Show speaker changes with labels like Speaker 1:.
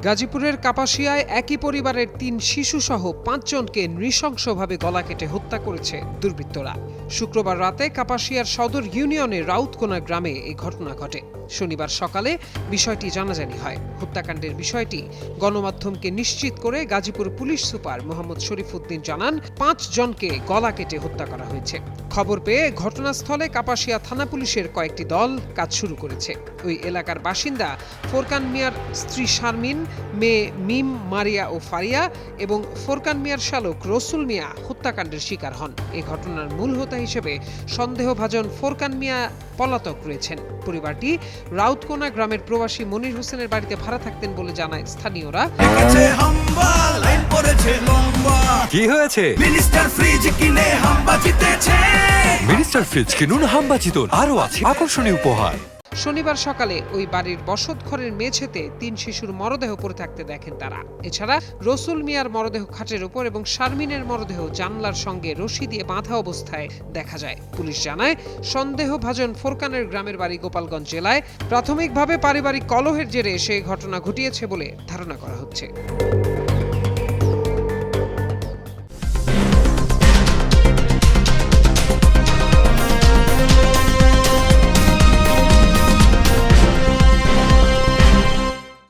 Speaker 1: গাজীপুরের কাপাসিয়ায় একই পরিবারের ৩ শিশুসহ ৫ জনকে নৃশংসভাবে গলা কেটে হত্যা করেছে দুর্বৃত্তরা। শুক্রবার রাতে কাপাসিয়ার সদর ইউনিয়নের রাউতকোনা গ্রামে এই ঘটনা ঘটে। শনিবার সকালে বিষয়টি জানাজানি হয়। হত্যাকাণ্ডের বিষয়টি গণমাধ্যমকে নিশ্চিত করে গাজীপুর পুলিশ সুপার মোহাম্মদ শরীফউদ্দিন জানান, ৫ জনকে গলা কেটে হত্যা করা হয়েছে। খবর পেয়ে ঘটনাস্থলে কাপাসিয়া থানা পুলিশের কয়েকটি দল কাজ শুরু করেছে। ওই এলাকার বাসিন্দা ফোরকান মিয়ার স্ত্রী শারমিন, মেয়ে মিম, মারিয়া ও ফারিয়া এবং ফোরকান মিয়ার শালক রসুল মিয়া হত্যাকাণ্ডের শিকার হন। এই ঘটনার মূল হোতা হিসেবে সন্দেহভাজন ফোরকান মিয়া পলাতক রয়েছেন। পরিবারটি রাউতকোনা গ্রামের প্রবাসী মনির হোসেনের বাড়িতে ভাড়া থাকতেন বলে জানায় স্থানীয়রা।
Speaker 2: কি হয়েছে?
Speaker 3: মিনিস্টার ফ্রিজ কিনে হাম্বা জিতেছে।
Speaker 2: মিনিস্টার ফ্রিজ কিনুন, হাম্বা জিতুন। আরো আছে আকর্ষণীয় উপহার।
Speaker 1: শনিবার সকালে ওই বাড়ির বসতঘরের মেঝেতে ৩ শিশুর মরদেহ পড়ে থাকতে দেখেন তারা। এছাড়া রসুল মিয়ার মরদেহ খাটের উপর এবং শারমিনের মরদেহ জানলার সঙ্গে রশি দিয়ে বাঁধা অবস্থায় দেখা যায়। পুলিশ জানায়, সন্দেহভাজন ফোরকানের গ্রামের বাড়ি গোপালগঞ্জ জেলায়। প্রাথমিকভাবে পারিবারিক কলহের জেরে সেই ঘটনা ঘটিয়েছে বলে ধারণা করা হচ্ছে।